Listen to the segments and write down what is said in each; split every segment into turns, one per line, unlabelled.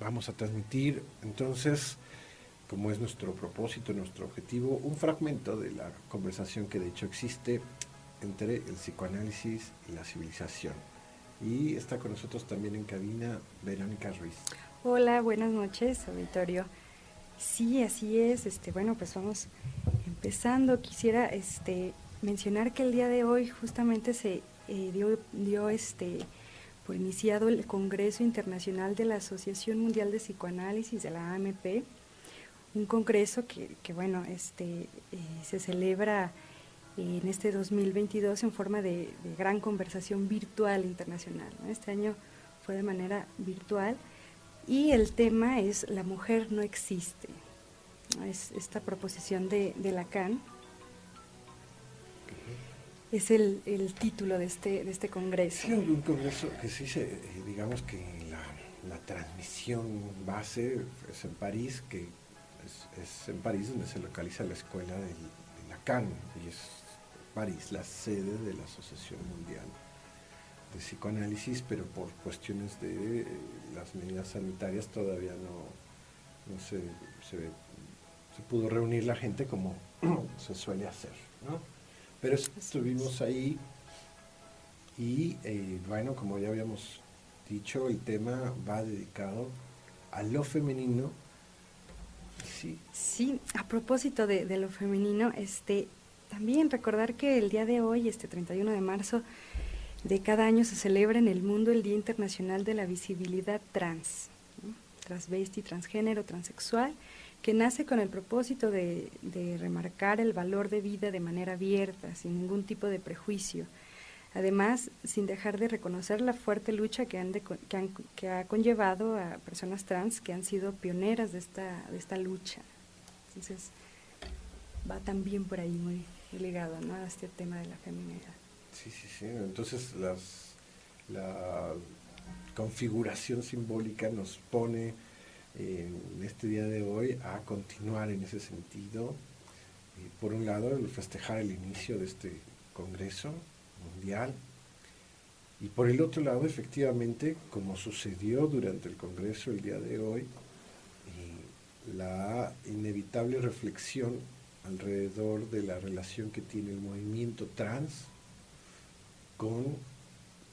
vamos a transmitir entonces, como es nuestro propósito, nuestro objetivo, un fragmento de la conversación que de hecho existe entre el psicoanálisis y la civilización. Y está con nosotros también en cabina Verónica Ruiz.
Hola, buenas noches, auditorio. Sí, así es. Bueno, pues vamos empezando. Quisiera mencionar que el día de hoy justamente se dio por iniciado el Congreso Internacional de la Asociación Mundial de Psicoanálisis, de la AMP, un congreso que bueno, se celebra en este 2022 en forma de gran conversación virtual internacional, ¿no? Este año fue de manera virtual y el tema es La mujer no existe, ¿no? Es esta proposición de Lacan. Es el título de este congreso.
Sí, un congreso que sí se, digamos que la transmisión base es en París, que es en París donde se localiza la escuela de Lacan, y es París la sede de la Asociación Mundial de Psicoanálisis, pero por cuestiones de las medidas sanitarias todavía no se pudo reunir la gente como se suele hacer, ¿no? Pero estuvimos ahí y bueno, como ya habíamos dicho, el tema va dedicado a lo femenino. Sí.
Sí, a propósito de lo femenino, también recordar que el día de hoy, 31 de marzo de cada año, se celebra en el mundo el Día Internacional de la Visibilidad Trans, ¿no? Transvesti, transgénero, transexual, que nace con el propósito de remarcar el valor de vida de manera abierta, sin ningún tipo de prejuicio. Además, sin dejar de reconocer la fuerte lucha que ha conllevado a personas trans que han sido pioneras de esta lucha. Entonces, va también por ahí muy ligado, ¿no?, a este tema de la feminidad.
Sí. Entonces la configuración simbólica nos pone en este día de hoy a continuar en ese sentido. Por un lado, el festejar el inicio de este congreso mundial, y por el otro lado, efectivamente, como sucedió durante el congreso el día de hoy, la inevitable reflexión alrededor de la relación que tiene el movimiento trans con,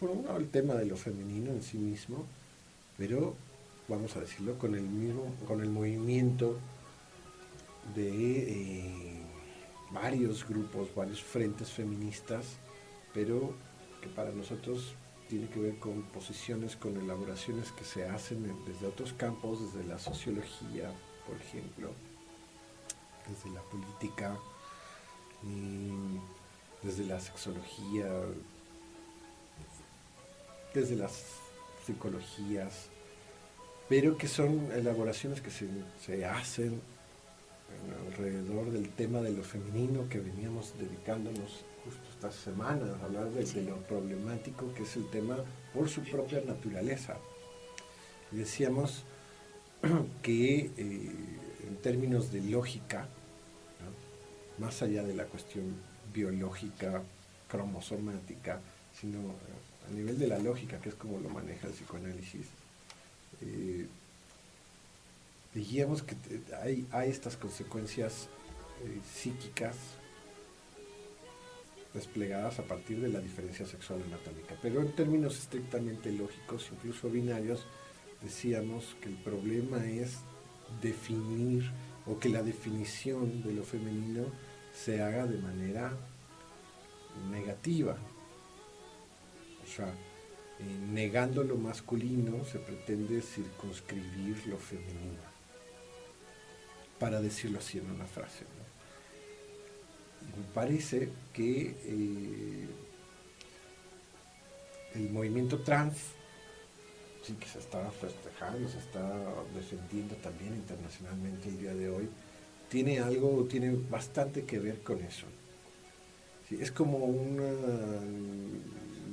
por un lado, el tema de lo femenino en sí mismo, pero vamos a decirlo, con el movimiento de varios grupos, varios frentes feministas, pero que para nosotros tiene que ver con posiciones, con elaboraciones que se hacen desde otros campos, desde la sociología, por ejemplo, desde la política, desde la sexología, desde las psicologías, pero que son elaboraciones que se hacen alrededor del tema de lo femenino, que veníamos dedicándonos justo estas semanas a hablar de lo problemático que es el tema por su propia naturaleza. Y decíamos que en términos de lógica, ¿no?, más allá de la cuestión biológica, cromosomática, sino a nivel de la lógica, que es como lo maneja el psicoanálisis, dijimos que hay estas consecuencias psíquicas desplegadas a partir de la diferencia sexual anatómica. Pero en términos estrictamente lógicos, incluso binarios, decíamos que el problema es definir, o que la definición de lo femenino se haga de manera negativa. O sea, negando lo masculino se pretende circunscribir lo femenino, para decirlo así en una frase, ¿no? Y me parece que el movimiento trans, sí, que se está festejando, se está defendiendo también internacionalmente el día de hoy, tiene bastante que ver con eso. Sí, es como una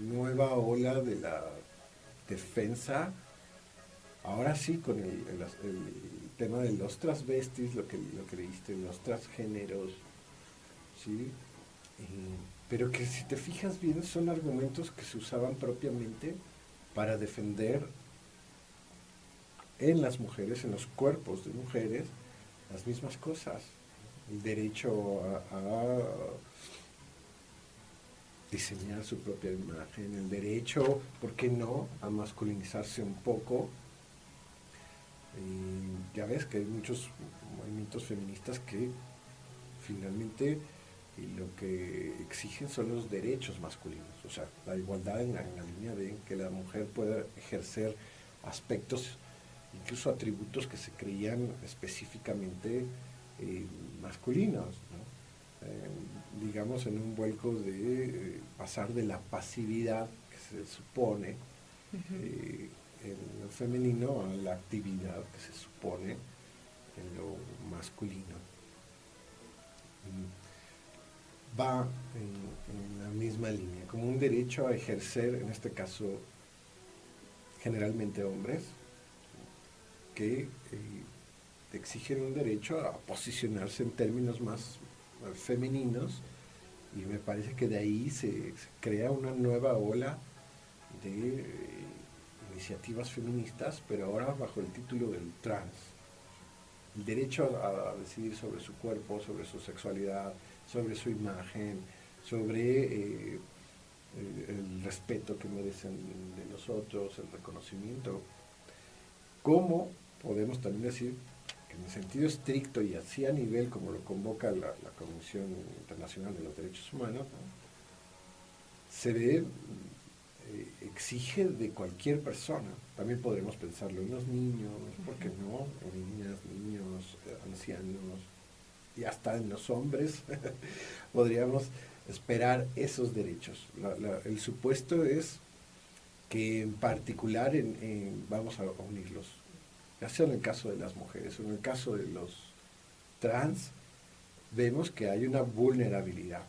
nueva ola de la defensa, ahora sí, con el tema de los transvestis, lo que leíste, los transgéneros, ¿sí? Pero que si te fijas bien son argumentos que se usaban propiamente para defender en las mujeres, en los cuerpos de mujeres, las mismas cosas. El derecho a diseñar su propia imagen, el derecho, ¿por qué no?, a masculinizarse un poco. Y ya ves que hay muchos movimientos feministas que finalmente lo que exigen son los derechos masculinos, o sea, la igualdad en la línea de que la mujer pueda ejercer aspectos, incluso atributos que se creían específicamente masculinos, ¿no? Digamos, en un vuelco de pasar de la pasividad que se supone en lo femenino a la actividad que se supone en lo masculino. Va en la misma línea, como un derecho a ejercer, en este caso, generalmente hombres, que exigen un derecho a posicionarse en términos más femeninos, y me parece que de ahí se crea una nueva ola de iniciativas feministas, pero ahora bajo el título del trans. El derecho a decidir sobre su cuerpo, sobre su sexualidad, sobre su imagen, sobre el respeto que merecen de los otros, el reconocimiento. ¿Cómo podemos también decir que en el sentido estricto y así a nivel como lo convoca la Comisión Internacional de los Derechos Humanos, ¿no?, se ve, exige de cualquier persona? También podremos pensarlo en los niños, ¿por qué no?, en niñas, niños, ancianos, y hasta en los hombres podríamos esperar esos derechos. El supuesto es que en particular vamos a unirlos, ya sea en el caso de las mujeres o en el caso de los trans, vemos que hay una vulnerabilidad,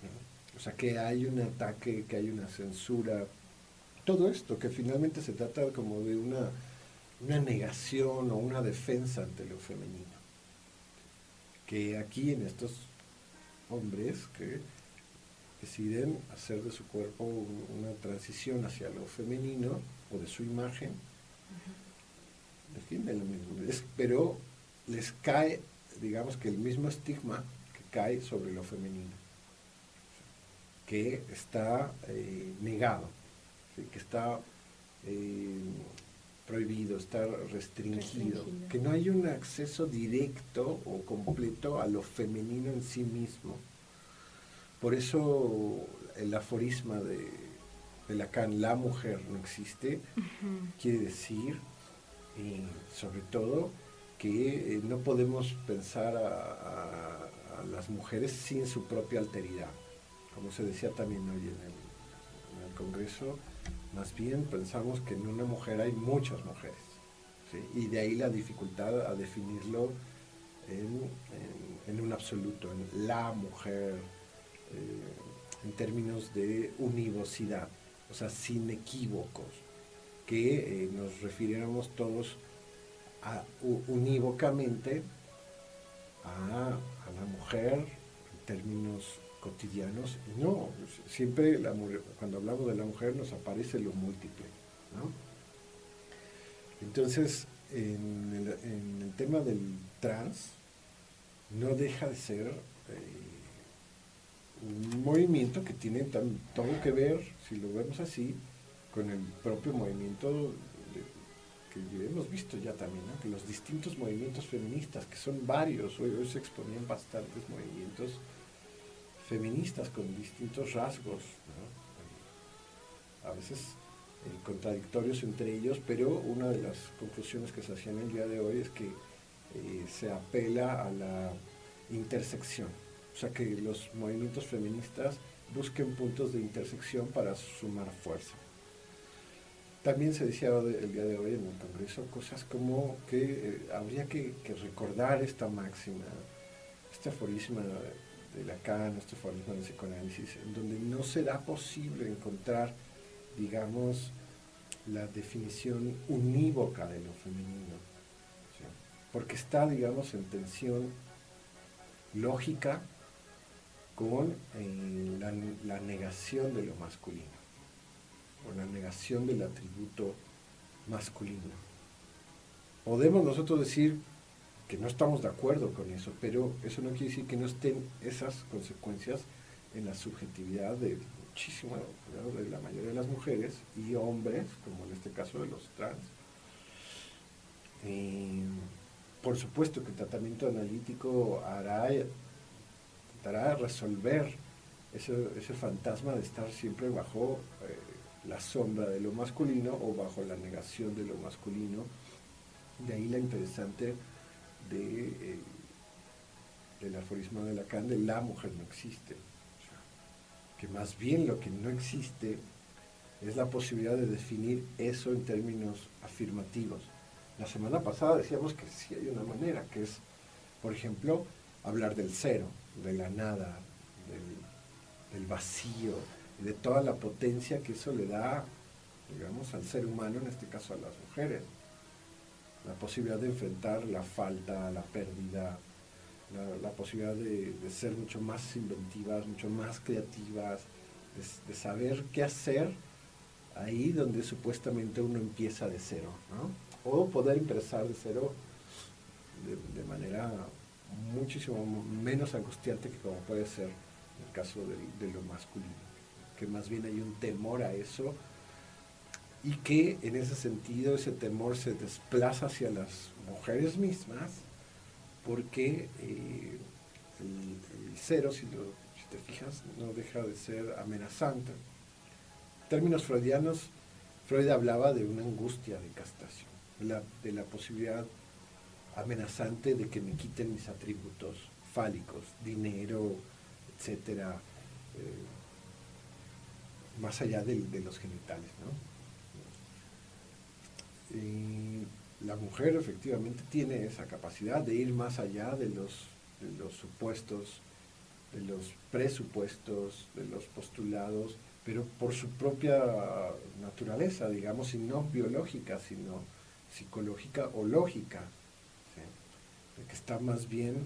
¿no? O sea, que hay un ataque, que hay una censura, todo esto, que finalmente se trata como de una negación o una defensa ante lo femenino. Que aquí en estos hombres que deciden hacer de su cuerpo una transición hacia lo femenino o de su imagen, defienden lo mismo, pero les cae, digamos que el mismo estigma que cae sobre lo femenino, que está negado, ¿sí?, que está prohibido, está restringido, que no hay un acceso directo o completo a lo femenino en sí mismo. Por eso el aforisma de Lacan, la mujer no existe, quiere decir, sobre todo, que no podemos pensar a las mujeres sin su propia alteridad. Como se decía también hoy en el Congreso, más bien pensamos que en una mujer hay muchas mujeres, ¿sí? Y de ahí la dificultad a definirlo en un absoluto, en la mujer, en términos de univocidad, o sea, sin equívocos, que nos refiriéramos todos unívocamente a la mujer en términos cotidianos. No, siempre cuando hablamos de la mujer nos aparece lo múltiple, ¿no? Entonces, en el tema del trans, no deja de ser un movimiento que tiene todo que ver, si lo vemos así, con el propio movimiento que hemos visto ya también, ¿no?, que los distintos movimientos feministas, que son varios, hoy se exponían bastantes movimientos feministas con distintos rasgos, ¿no?, a veces contradictorios entre ellos, pero una de las conclusiones que se hacían el día de hoy es que se apela a la intersección, o sea, que los movimientos feministas busquen puntos de intersección para sumar fuerza. También se decía el día de hoy en el Congreso cosas como que habría que recordar esta máxima, este aforisma de Lacan, este aforisma del psicoanálisis, en donde no será posible encontrar, digamos, la definición unívoca de lo femenino, ¿sí?, porque está, digamos, en tensión lógica con la negación de lo masculino, o la negación del atributo masculino. podemos nosotros decir que no estamos de acuerdo con eso, pero eso no quiere decir que no estén esas consecuencias en la subjetividad de muchísimo, de la mayoría de las mujeres y hombres, como en este caso de los trans. Por supuesto que el tratamiento analítico intentará resolver ese fantasma de estar siempre bajo la sombra de lo masculino o bajo la negación de lo masculino. De ahí la interesante del aforismo de Lacan de la mujer no existe. O sea, que más bien lo que no existe es la posibilidad de definir eso en términos afirmativos. La semana pasada decíamos que sí hay una manera, que es, por ejemplo, hablar del cero, de la nada, del vacío, y de toda la potencia que eso le da, digamos, al ser humano, en este caso a las mujeres. La posibilidad de enfrentar la falta, la pérdida, la posibilidad de ser mucho más inventivas, mucho más creativas, de saber qué hacer ahí donde supuestamente uno empieza de cero, ¿no? O poder empezar de cero de manera muchísimo menos angustiante que como puede ser el caso de lo masculino, que más bien hay un temor a eso y que en ese sentido ese temor se desplaza hacia las mujeres mismas porque el cero, si te fijas, no deja de ser amenazante. En términos freudianos, Freud hablaba de una angustia de castración, de la posibilidad amenazante de que me quiten mis atributos fálicos, dinero, etcétera, más allá de los genitales, ¿no? Y la mujer efectivamente tiene esa capacidad de ir más allá de los supuestos, de los presupuestos, de los postulados, pero por su propia naturaleza, digamos, y no biológica, sino psicológica o lógica, ¿sí? Que está más bien,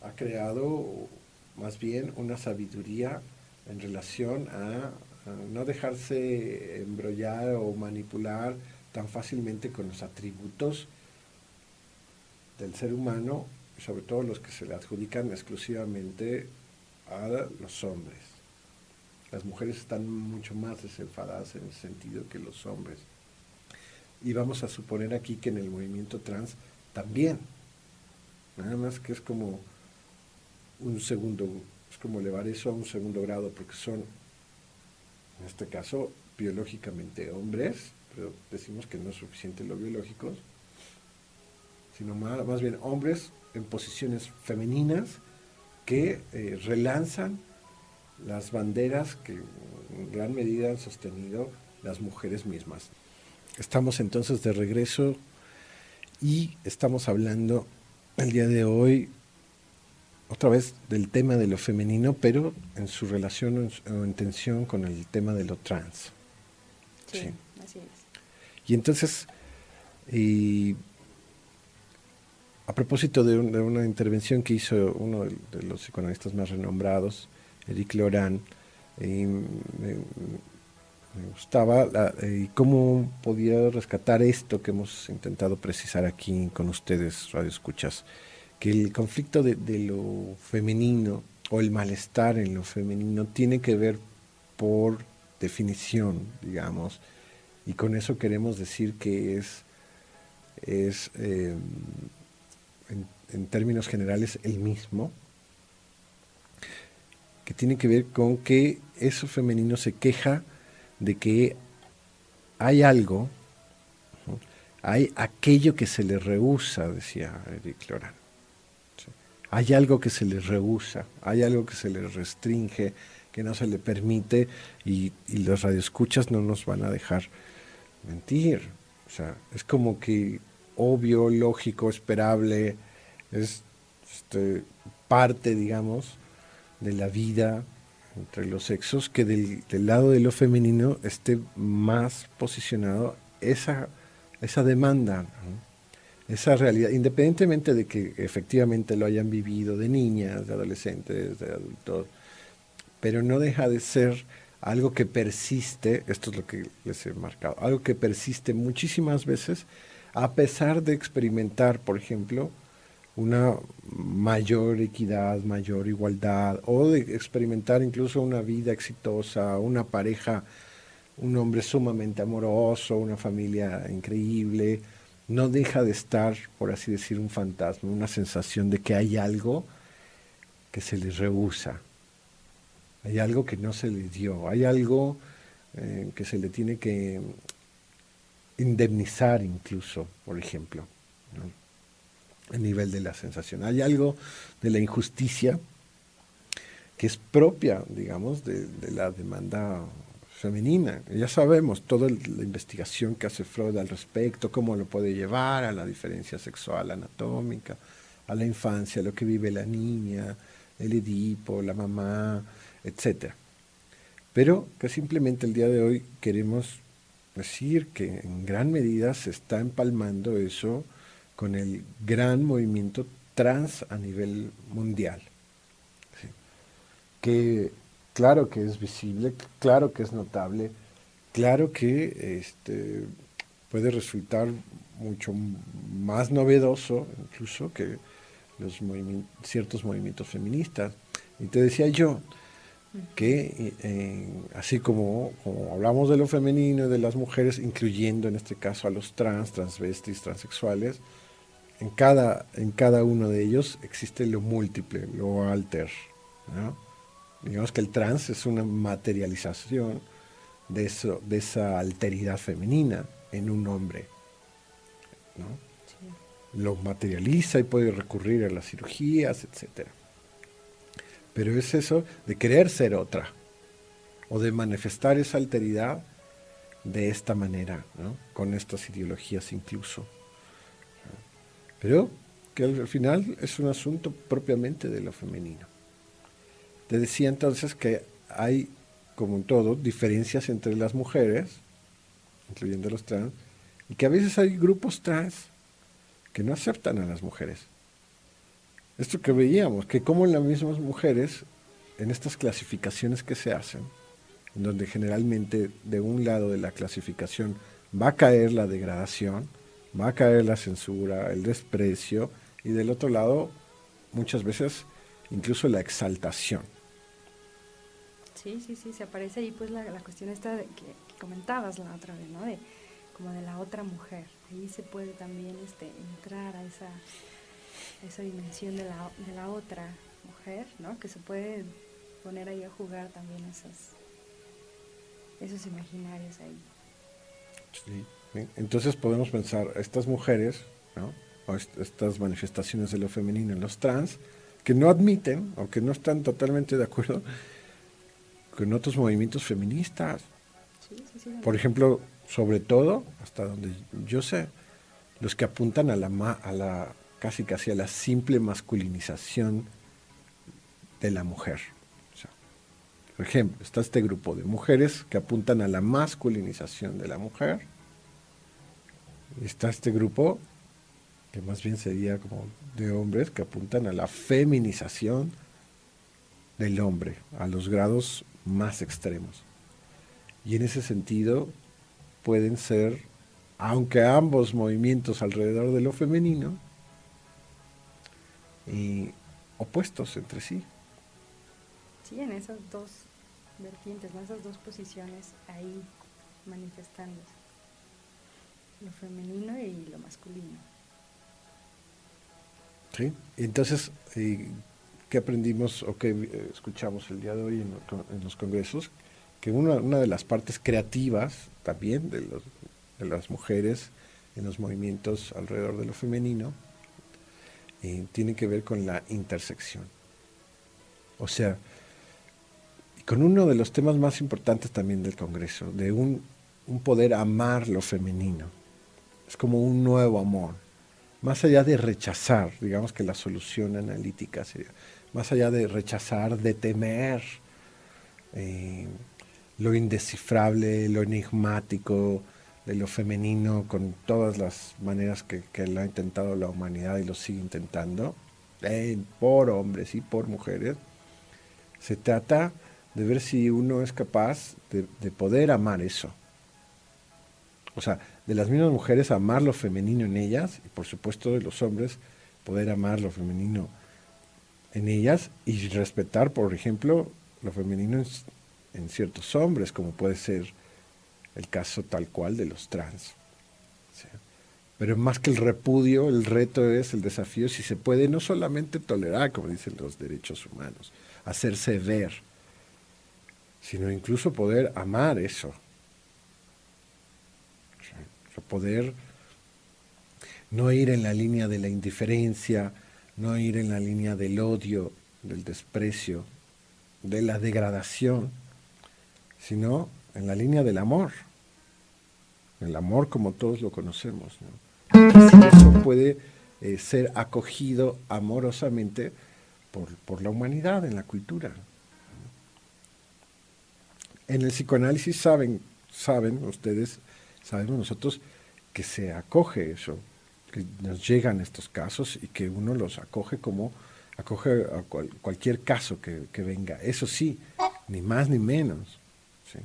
ha creado más bien una sabiduría en relación a no dejarse embrollar o manipular tan fácilmente con los atributos del ser humano, sobre todo los que se le adjudican exclusivamente a los hombres. Las mujeres están mucho más desenfadadas en ese sentido que los hombres. Y vamos a suponer aquí que en el movimiento trans también, nada más que es como es como elevar eso a un segundo grado, porque son, en este caso, biológicamente hombres, pero decimos que no es suficiente lo biológicos, sino más bien hombres en posiciones femeninas que relanzan las banderas que en gran medida han sostenido las mujeres mismas. Estamos entonces de regreso y estamos hablando el día de hoy otra vez del tema de lo femenino, pero en su relación o en tensión con el tema de lo trans.
Sí, así es.
Y entonces, a propósito de una intervención que hizo uno de los psicoanalistas más renombrados, Éric Laurent, me gustaba cómo podía rescatar esto que hemos intentado precisar aquí con ustedes, radioescuchas, que el conflicto de lo femenino o el malestar en lo femenino tiene que ver por definición, digamos, y con eso queremos decir que es en términos generales el mismo, que tiene que ver con que eso femenino se queja de que hay algo, ¿no? Hay aquello que se le rehúsa, decía Éric Laurent. ¿Sí? Hay algo que se le rehúsa, hay algo que se le restringe, que no se le permite, y los radioescuchas no nos van a dejar mentir. O sea, es como que obvio, lógico, esperable, es parte, digamos, de la vida entre los sexos, que del lado de lo femenino esté más posicionado esa demanda, ¿no? Esa realidad, independientemente de que efectivamente lo hayan vivido de niñas, de adolescentes, de adultos, pero no deja de ser algo que persiste, esto es lo que les he marcado, algo que persiste muchísimas veces a pesar de experimentar, por ejemplo, una mayor equidad, mayor igualdad, o de experimentar incluso una vida exitosa, una pareja, un hombre sumamente amoroso, una familia increíble, no deja de estar, por así decir, un fantasma, una sensación de que hay algo que se les rehúsa, hay algo que no se les dio, hay algo que se le tiene que indemnizar incluso, por ejemplo, ¿no? A nivel de la sensación. Hay algo de la injusticia que es propia, digamos, de la demanda femenina. Ya sabemos toda la investigación que hace Freud al respecto, cómo lo puede llevar a la diferencia sexual anatómica, a la infancia, lo que vive la niña, el Edipo, la mamá, etcétera. Pero que simplemente el día de hoy queremos decir que en gran medida se está empalmando eso con el gran movimiento trans a nivel mundial. ¿Sí? Que claro que es visible, claro que es notable, claro que puede resultar mucho más novedoso incluso que ciertos movimientos feministas. Y te decía yo que así como hablamos de lo femenino y de las mujeres, incluyendo en este caso a los trans, transvestis, transexuales, en cada uno de ellos existe lo múltiple, lo alter, ¿no? Digamos que el trans es una materialización de esa alteridad femenina en un hombre, ¿no? Sí. Lo materializa y puede recurrir a las cirugías, etcétera. Pero es eso de querer ser otra, o de manifestar esa alteridad de esta manera, ¿no? Con estas ideologías incluso. Pero que al final es un asunto propiamente de lo femenino. Te decía entonces que hay, como en todo, diferencias entre las mujeres, incluyendo los trans, y que a veces hay grupos trans que no aceptan a las mujeres. Esto que veíamos, que como en las mismas mujeres, en estas clasificaciones que se hacen, en donde generalmente de un lado de la clasificación va a caer la degradación, va a caer la censura, el desprecio, y del otro lado, muchas veces, incluso la exaltación.
Sí, se aparece ahí pues la cuestión esta que comentabas la otra vez, ¿no? Como de la otra mujer. Ahí se puede también entrar a esa dimensión de la otra mujer, ¿no? Que se puede poner ahí a jugar también esos imaginarios ahí.
Sí. Entonces podemos pensar, estas mujeres, ¿no? O estas manifestaciones de lo femenino en los trans, que no admiten, o que no están totalmente de acuerdo con otros movimientos feministas. Sí. Por ejemplo, sobre todo, hasta donde yo sé, los que apuntan a la casi a la simple masculinización de la mujer. O sea, por ejemplo, está este grupo de mujeres que apuntan a la masculinización de la mujer. Está este grupo que más bien sería como de hombres que apuntan a la feminización del hombre, a los grados más extremos. Y en ese sentido pueden ser, aunque ambos movimientos alrededor de lo femenino, opuestos entre sí.
Sí, en esas dos vertientes, ¿no? Esas dos posiciones ahí manifestándose, lo femenino y lo masculino.
Sí, entonces, ¿qué aprendimos o qué escuchamos el día de hoy en los congresos? Que una de las partes creativas también de las mujeres en los movimientos alrededor de lo femenino tiene que ver con la intersección. O sea, con uno de los temas más importantes también del Congreso, de un poder amar lo femenino. Es como un nuevo amor. Más allá de rechazar, digamos que la solución analítica sería, más allá de rechazar, de temer lo indescifrable, lo enigmático de lo femenino, con todas las maneras que lo ha intentado la humanidad y lo sigue intentando, por hombres y por mujeres, se trata de ver si uno es capaz de poder amar eso. O sea, de las mismas mujeres amar lo femenino en ellas, y por supuesto de los hombres poder amar lo femenino en ellas y respetar, por ejemplo, lo femenino en ciertos hombres, como puede ser el caso tal cual de los trans. ¿Sí? Pero más que el repudio, el reto es, el desafío, si se puede no solamente tolerar, como dicen los derechos humanos, hacerse ver, sino incluso poder amar eso. ¿Sí? O sea, poder no ir en la línea de la indiferencia, no ir en la línea del odio, del desprecio, de la degradación, sino en la línea del amor. El amor como todos lo conocemos, ¿no? Y eso puede ser acogido amorosamente por la humanidad, en la cultura. En el psicoanálisis ustedes, sabemos nosotros que se acoge eso, que nos llegan estos casos y que uno los acoge a cualquier caso que venga. Eso sí, ni más ni menos. ¿Sí?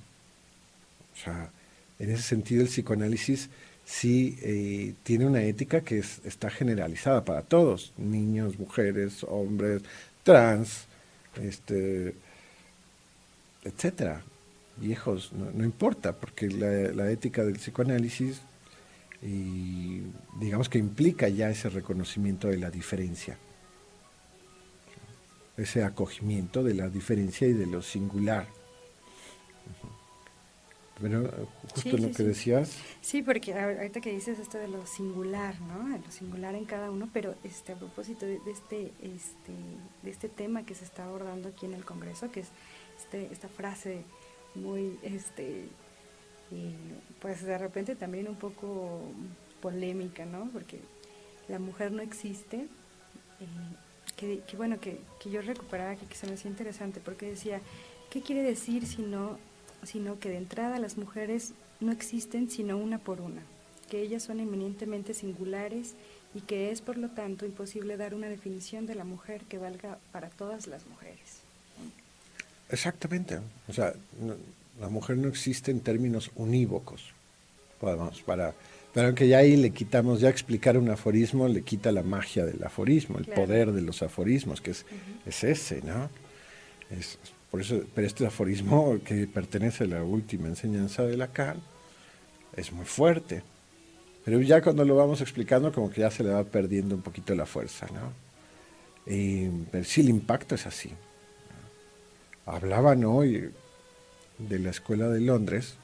O sea, en ese sentido el psicoanálisis sí tiene una ética que está generalizada para todos, niños, mujeres, hombres, trans, etcétera, viejos, no importa, porque la ética del psicoanálisis y digamos que implica ya ese reconocimiento de la diferencia, ese acogimiento de la diferencia y de lo singular. Pero justo
Sí,
lo
sí,
que
sí.
decías.
Sí, porque ahorita que dices esto de lo singular, ¿no? De lo singular en cada uno, pero a propósito de este tema que se está abordando aquí en el Congreso, que es esta frase muy, pues de repente también un poco polémica, ¿no? Porque la mujer no existe, que bueno, que yo recuperaba, que se me hacía interesante, porque decía, ¿qué quiere decir sino que de entrada las mujeres no existen sino una por una, que ellas son eminentemente singulares y que es por lo tanto imposible dar una definición de la mujer que valga para todas las mujeres?
Exactamente. O sea, la mujer no existe en términos unívocos. Podemos, pero que ya ahí le quitamos, ya explicar un aforismo le quita la magia del aforismo, el
Claro.
poder de los aforismos, que es ese, ¿no? Por eso, pero este aforismo que pertenece a la última enseñanza de Lacan es muy fuerte. Pero ya cuando lo vamos explicando, como que ya se le va perdiendo un poquito la fuerza, ¿no? Pero sí, el impacto es así. Hablaban hoy de la Escuela de Londres,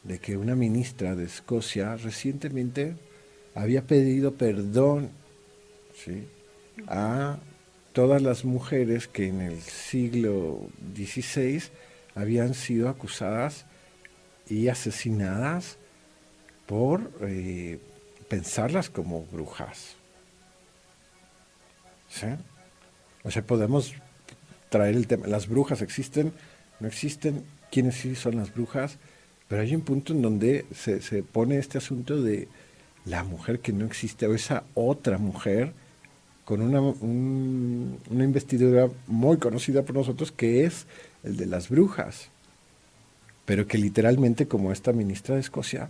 de que una ministra de Escocia recientemente había pedido perdón, ¿sí?, a todas las mujeres que en el siglo XVI habían sido acusadas y asesinadas por pensarlas como brujas. ¿Sí? O sea, podemos traer el tema, las brujas existen, no existen, quiénes sí son las brujas, pero hay un punto en donde se pone este asunto de la mujer que no existe, o esa otra mujer, con una investidura muy conocida por nosotros, que es el de las brujas, pero que literalmente, como esta ministra de Escocia,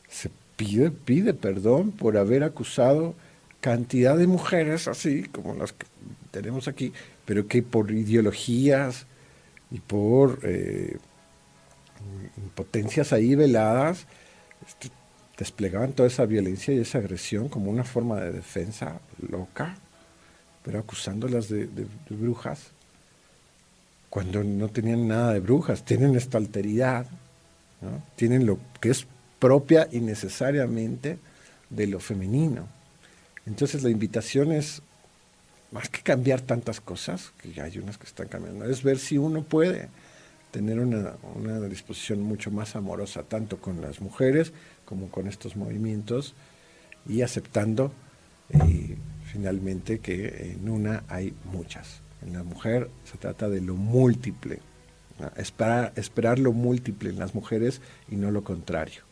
se pide perdón por haber acusado cantidad de mujeres así, como las que tenemos aquí, pero que por ideologías y por impotencias ahí veladas, desplegaban toda esa violencia y esa agresión como una forma de defensa loca, pero acusándolas de brujas, cuando no tenían nada de brujas, tienen esta alteridad, ¿no? Tienen lo que es propia y necesariamente de lo femenino. Entonces la invitación es, más que cambiar tantas cosas, que ya hay unas que están cambiando, es ver si uno puede tener una disposición mucho más amorosa, tanto con las mujeres como con estos movimientos, y aceptando finalmente que en una hay muchas. En la mujer se trata de lo múltiple, ¿no? Esperar lo múltiple en las mujeres y no lo contrario.